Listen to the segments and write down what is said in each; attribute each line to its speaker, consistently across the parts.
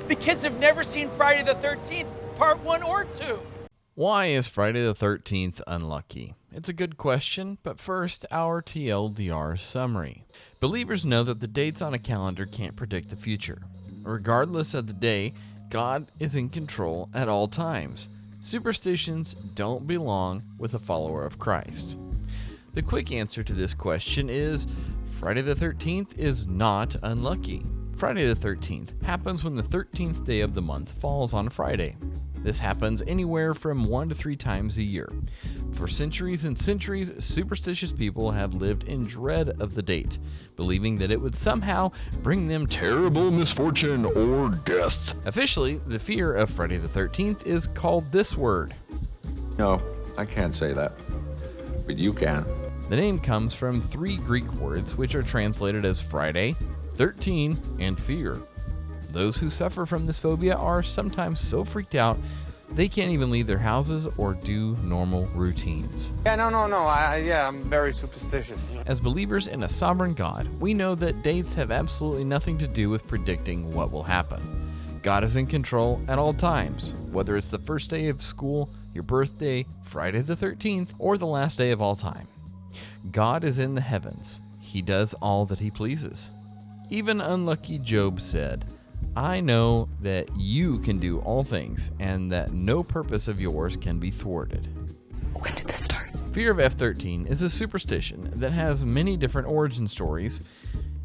Speaker 1: The kids have never seen Friday the 13th, part 1 or 2.
Speaker 2: Why is Friday the 13th unlucky? It's a good question, but first, our TLDR summary. Believers know that the dates on a calendar can't predict the future. Regardless of the day, God is in control at all times. Superstitions don't belong with a follower of Christ. The quick answer to this question is Friday the 13th is not unlucky. Friday the 13th happens when the 13th day of the month falls on a Friday. This happens anywhere from 1 to 3 times a year. For centuries and centuries, superstitious people have lived in dread of the date, believing that it would somehow bring them terrible misfortune or death. Officially, the fear of Friday the 13th is called this word.
Speaker 3: No, I can't say that, but you can.
Speaker 2: The name comes from 3 Greek words which are translated as Friday, 13, and fear. Those who suffer from this phobia are sometimes so freaked out they can't even leave their houses or do normal routines.
Speaker 4: I'm very superstitious.
Speaker 2: As believers in a sovereign God, we know that dates have absolutely nothing to do with predicting what will happen. God is in control at all times, whether it's the first day of school, your birthday, Friday the 13th, or the last day of all time. God is in the heavens. He does all that he pleases. Even unlucky Job said, I know that you can do all things and that no purpose of yours can be thwarted.
Speaker 5: When did this start?
Speaker 2: Fear of F-13 is a superstition that has many different origin stories,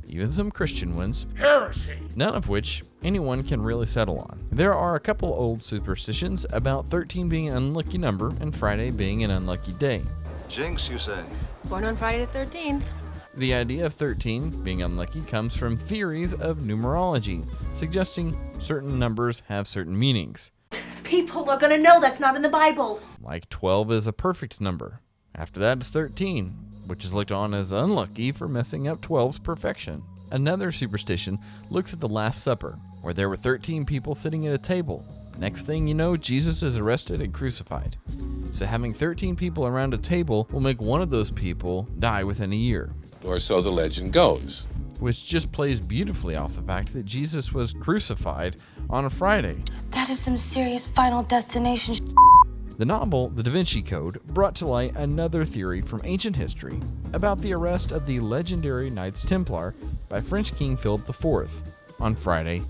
Speaker 2: even some Christian ones,
Speaker 1: Heresy!
Speaker 2: none of which anyone can really settle on. There are a couple old superstitions about 13 being an unlucky number and Friday being an unlucky day.
Speaker 6: Jinx, you say?
Speaker 5: Born on Friday the 13th.
Speaker 2: The idea of 13 being unlucky comes from theories of numerology, suggesting certain numbers have certain meanings.
Speaker 5: People are gonna know that's not in the Bible.
Speaker 2: Like 12 is a perfect number. After that is 13, which is looked on as unlucky for messing up 12's perfection. Another superstition looks at the Last Supper, where there were 13 people sitting at a table. Next thing you know, Jesus is arrested and crucified. So having 13 people around a table will make one of those people die within a year.
Speaker 7: Or so the legend goes.
Speaker 2: Which just plays beautifully off the fact that Jesus was crucified on a Friday.
Speaker 5: That is some serious Final Destination.
Speaker 2: The novel The Da Vinci Code brought to light another theory from ancient history about the arrest of the legendary Knights Templar by French King Philip IV on Friday,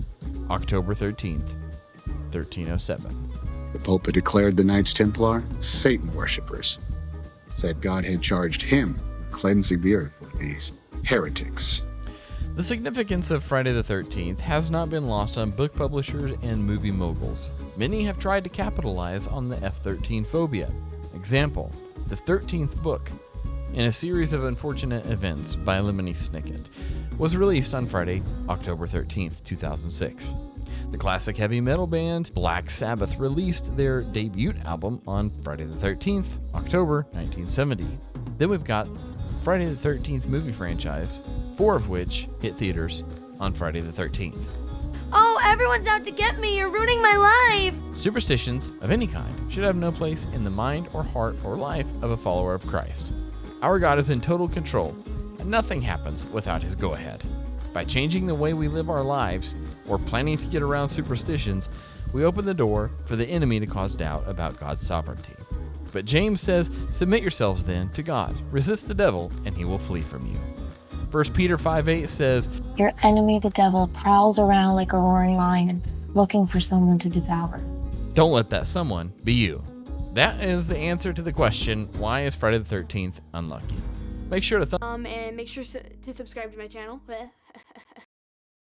Speaker 2: October 13th, 1307.
Speaker 8: The Pope had declared the Knights Templar Satan worshippers. Said God had charged him with cleansing the earth of these heretics.
Speaker 2: The significance of Friday the 13th has not been lost on book publishers and movie moguls. Many have tried to capitalize on the F-13 phobia. Example, the 13th book, in a series of unfortunate events by Lemony Snicket, was released on Friday, October 13th, 2006. The classic heavy metal band Black Sabbath released their debut album on Friday the 13th, October 1970. Then we've got Friday the 13th movie franchise, 4 of which hit theaters on Friday the 13th.
Speaker 5: Oh, everyone's out to get me. You're ruining my life.
Speaker 2: Superstitions of any kind should have no place in the mind or heart or life of a follower of Christ. Our God is in total control, and nothing happens without his go-ahead. By changing the way we live our lives, or planning to get around superstitions, we open the door for the enemy to cause doubt about God's sovereignty. But James says, submit yourselves then to God. Resist the devil, and he will flee from you. 1 Peter 5:8 says,
Speaker 9: Your enemy, the devil, prowls around like a roaring lion, looking for someone to devour.
Speaker 2: Don't let that someone be you. That is the answer to the question, why is Friday the 13th unlucky? Make sure to
Speaker 10: and make sure to subscribe to my channel.